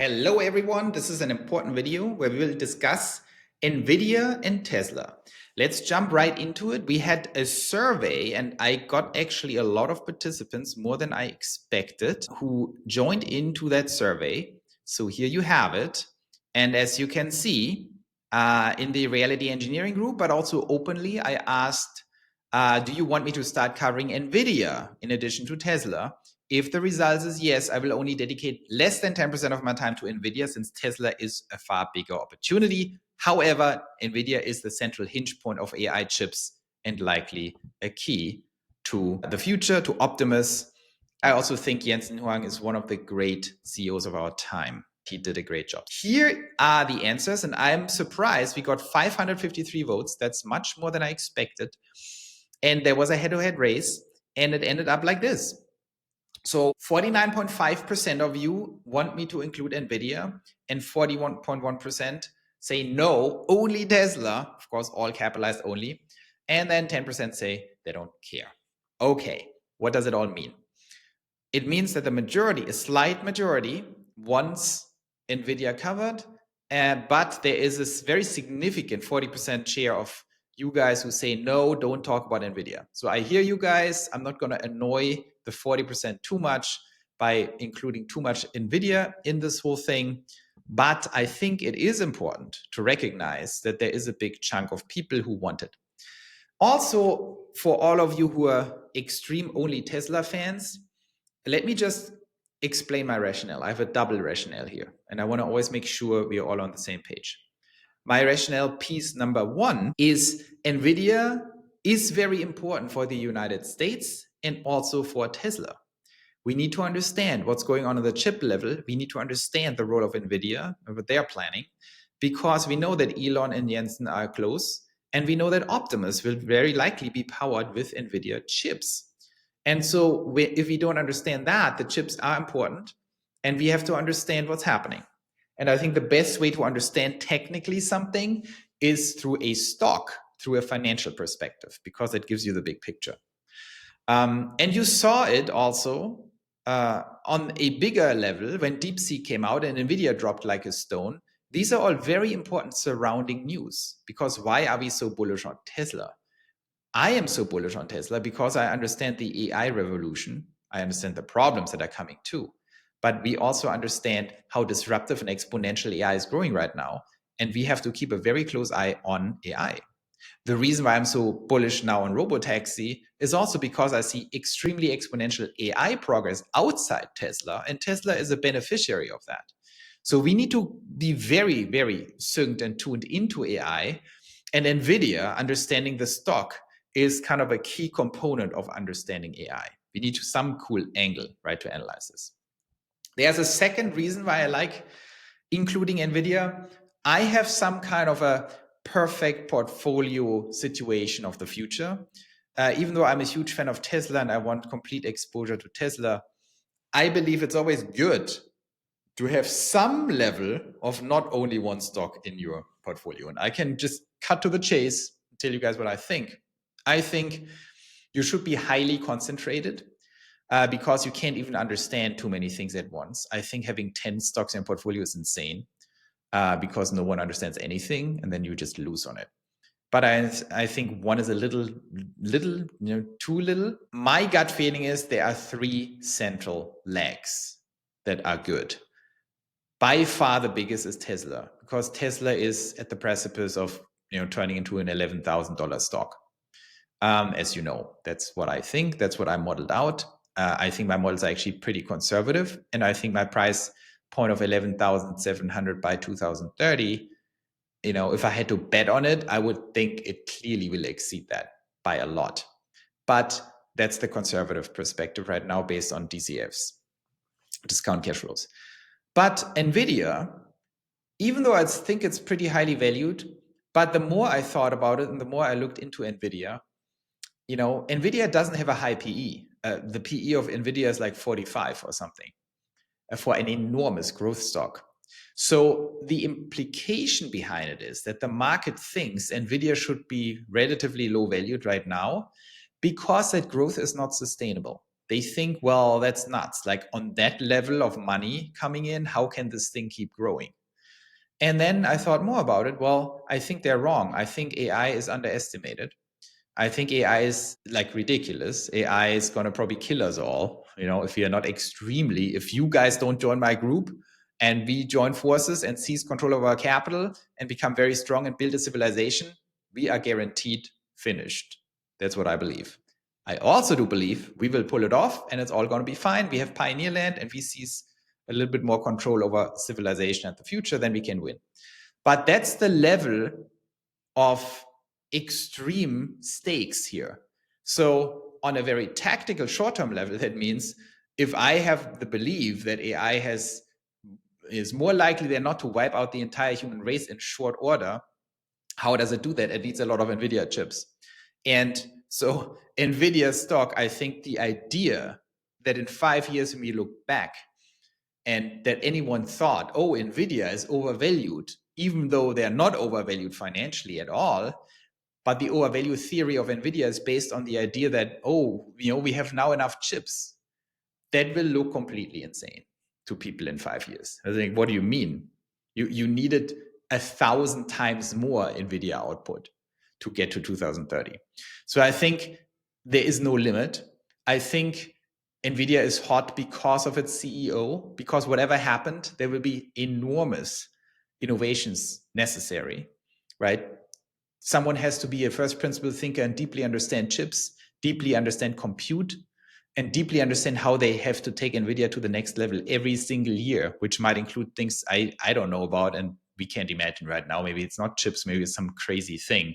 Hello everyone, this is an important video where we will discuss Nvidia and Tesla. Let's jump right into it. We had a survey and I got actually a lot of participants, more than I expected, who joined into that survey. So here you have it. And as you can see, in the reality engineering group, but also openly, I asked, do you want me to start covering Nvidia in addition to Tesla? If the result is yes, I will only dedicate less than 10% of my time to Nvidia since Tesla is a far bigger opportunity. However, Nvidia is the central hinge point of AI chips and likely a key to the future, to Optimus. I also think Jensen Huang is one of the great CEOs of our time. He did a great job. Here are the answers, and I'm surprised we got 553 votes. That's much more than I expected. And there was a head-to-head race, and it ended up like this. So 49.5% of you want me to include Nvidia, and 41.1% say no, only Tesla, of course, all capitalized only. And then 10% say they don't care. Okay, what does it all mean? It means that the majority, a slight majority, wants Nvidia covered, but there is this very significant 40% share of you guys who say no, don't talk about Nvidia. So I hear you guys. I'm not going to annoy the 40% too much by including too much Nvidia in this whole thing. But I think it is important to recognize that there is a big chunk of people who want it. Also, for all of you who are extreme only Tesla fans, let me just explain my rationale. I have a double rationale here, and I want to always make sure we are all on the same page. My rationale piece number one is Nvidia is very important for the United States and also for Tesla. We need to understand what's going on at the chip level. We need to understand the role of Nvidia and what they're planning, because we know that Elon and Jensen are close, and we know that Optimus will very likely be powered with Nvidia chips. And so if we don't understand that, the chips are important, and we have to understand what's happening. And I think the best way to understand technically something is through a stock, through a financial perspective, because it gives you the big picture. And you saw it also on a bigger level when DeepSeek came out and Nvidia dropped like a stone. These are all very important surrounding news, because why are we so bullish on Tesla? I am so bullish on Tesla because I understand the AI revolution. I understand the problems that are coming too. But we also understand how disruptive and exponential AI is growing right now. And we have to keep a very close eye on AI. The reason why I'm so bullish now on Robotaxi is also because I see extremely exponential AI progress outside Tesla, and Tesla is a beneficiary of that. So we need to be very, very synced and tuned into AI, and Nvidia, understanding the stock, is kind of a key component of understanding AI. We need some cool angle, right, to analyze this. There's a second reason why I like including Nvidia. I have some kind of a perfect portfolio situation of the future. Even though I'm a huge fan of Tesla and I want complete exposure to Tesla, I believe it's always good to have some level of not only one stock in your portfolio. And I can just cut to the chase and tell you guys what I think. I think you should be highly concentrated because you can't even understand too many things at once. I think having 10 stocks in your portfolio is insane because no one understands anything and then you just lose on it. But I think one is a little, too little. My gut feeling is there are three central legs that are good. By far the biggest is Tesla, because Tesla is at the precipice of turning into an $11,000 stock. As you know, that's what I think. That's what I modeled out. I think my models are actually pretty conservative, and I think my price point of 11,700 by 2030. If I had to bet on it, I would think it clearly will exceed that by a lot. But that's the conservative perspective right now based on DCFs, discount cash flows. But Nvidia, even though I think it's pretty highly valued, but the more I thought about it and the more I looked into Nvidia, Nvidia doesn't have a high PE. The PE of Nvidia is like 45 or something for an enormous growth stock. So the implication behind it is that the market thinks Nvidia should be relatively low valued right now because that growth is not sustainable. they think, well, that's nuts. Like on that level of money coming in, how can this thing keep growing? And then I thought more about it. Well, I think they're wrong. I think AI is underestimated. I think AI is like ridiculous. AI is going to probably kill us all. If we are not if you guys don't join my group and we join forces and seize control of our capital and become very strong and build a civilization, we are guaranteed finished. That's what I believe. I also do believe we will pull it off and it's all going to be fine. We have pioneer land and we seize a little bit more control over civilization and the future, then we can win. But that's the level of extreme stakes here. So on a very tactical short-term level, that means if I have the belief that AI is more likely than not to wipe out the entire human race in short order, how does it do that? It needs a lot of NVIDIA chips. And so NVIDIA stock, I think the idea that in 5 years when we look back and that anyone thought, oh, NVIDIA is overvalued, even though they're not overvalued financially at all. But the overvalue theory of NVIDIA is based on the idea that, we have now enough chips. That will look completely insane to people in 5 years. I think, what do you mean? You needed 1,000 times more NVIDIA output to get to 2030. So I think there is no limit. I think NVIDIA is hot because of its CEO, because whatever happened, there will be enormous innovations necessary, right? Someone has to be a first principle thinker and deeply understand chips, deeply understand compute, and deeply understand how they have to take NVIDIA to the next level every single year, which might include things I don't know about and we can't imagine right now. Maybe it's not chips, maybe it's some crazy thing.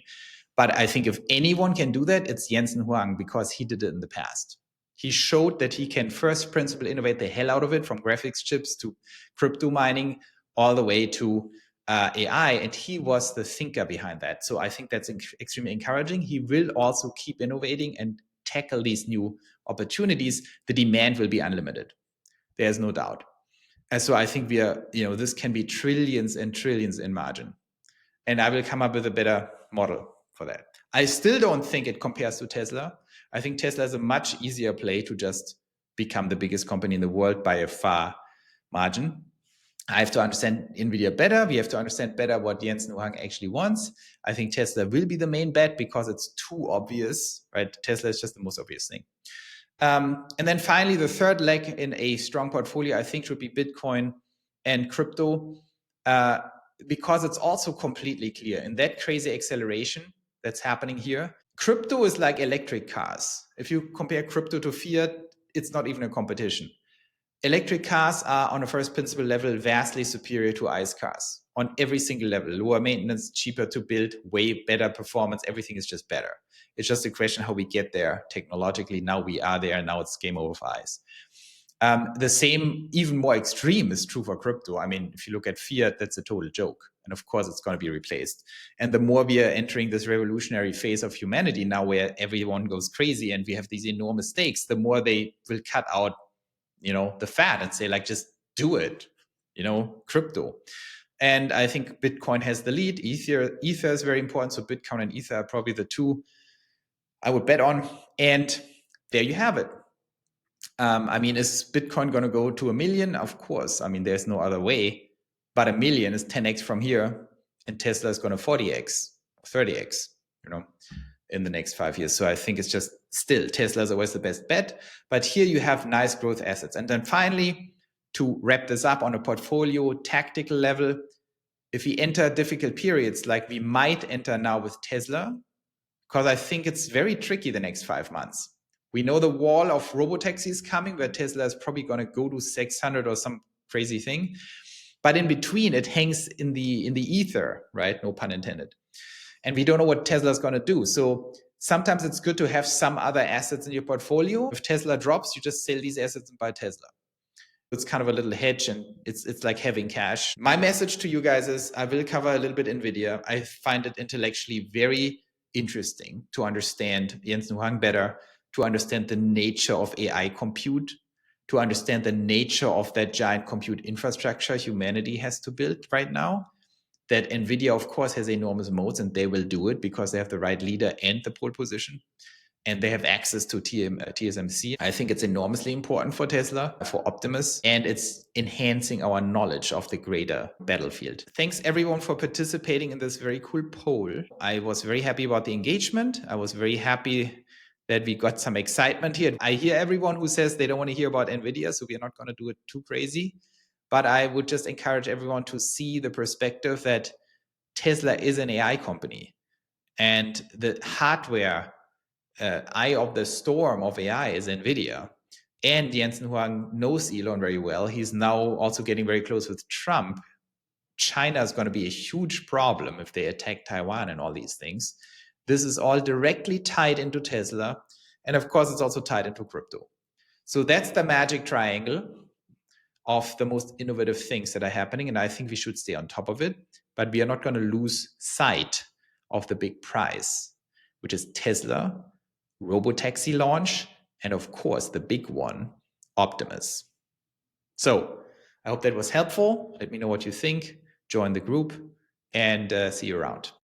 But I think if anyone can do that, it's Jensen Huang, because he did it in the past. He showed that he can first principle innovate the hell out of it, from graphics chips to crypto mining, all the way to AI. And he was the thinker behind that. So I think that's extremely encouraging. He will also keep innovating and tackle these new opportunities. The demand will be unlimited. There's no doubt. And so I think this can be trillions and trillions in margin. And I will come up with a better model for that. I still don't think it compares to Tesla. I think Tesla is a much easier play to just become the biggest company in the world by a far margin. I have to understand NVIDIA better. We have to understand better what Jensen Huang actually wants. I think Tesla will be the main bet because it's too obvious, right? Tesla is just the most obvious thing. And then finally, the third leg in a strong portfolio, I think, should be Bitcoin and crypto, because it's also completely clear in that crazy acceleration that's happening here. Crypto is like electric cars. If you compare crypto to fiat, it's not even a competition. Electric cars are, on a first principle level, vastly superior to ICE cars on every single level. Lower maintenance, cheaper to build, way better performance. Everything is just better. It's just a question how we get there technologically. Now we are there. Now it's game over for ICE. The same, even more extreme, is true for crypto. I mean, if you look at fiat, that's a total joke. And of course, it's going to be replaced. And the more we are entering this revolutionary phase of humanity now, where everyone goes crazy and we have these enormous stakes, the more they will cut out the fat and say, like, just do it, crypto. And I think Bitcoin has the lead. Ether is very important. So Bitcoin and Ether are probably the two I would bet on. And there you have it. Is Bitcoin going to go to 1 million? Of course. There's no other way. But 1 million is 10x from here. And Tesla is going to 40x, 30x, in the next 5 years. So I think it's just still Tesla is always the best bet. But here you have nice growth assets. And then finally, to wrap this up on a portfolio tactical level, if we enter difficult periods like we might enter now with Tesla, because I think it's very tricky the next 5 months. We know the wall of robotaxis coming, where Tesla is probably going to go to 600 or some crazy thing. But in between, it hangs in the ether, right? No pun intended. And we don't know what Tesla is going to do. So sometimes it's good to have some other assets in your portfolio. If Tesla drops, you just sell these assets and buy Tesla. It's kind of a little hedge, and it's like having cash. My message to you guys is I will cover a little bit NVIDIA. I find it intellectually very interesting to understand Jensen Huang better, to understand the nature of AI compute, to understand the nature of that giant compute infrastructure humanity has to build right now. That NVIDIA, of course, has enormous moats, and they will do it because they have the right leader and the pole position. and they have access to TSMC. I think it's enormously important for Tesla, for Optimus, and it's enhancing our knowledge of the greater battlefield. Thanks everyone for participating in this very cool poll. I was very happy about the engagement. I was very happy that we got some excitement here. I hear everyone who says they don't want to hear about NVIDIA, so we are not going to do it too crazy. But I would just encourage everyone to see the perspective that Tesla is an AI company. And the hardware eye of the storm of AI is NVIDIA. And Jensen Huang knows Elon very well. He's now also getting very close with Trump. China is going to be a huge problem if they attack Taiwan and all these things. This is all directly tied into Tesla. And of course, it's also tied into crypto. So that's the magic triangle of the most innovative things that are happening. And I think we should stay on top of it. But we are not going to lose sight of the big prize, which is Tesla, Robotaxi launch, and of course, the big one, Optimus. So I hope that was helpful. Let me know what you think. Join the group and see you around.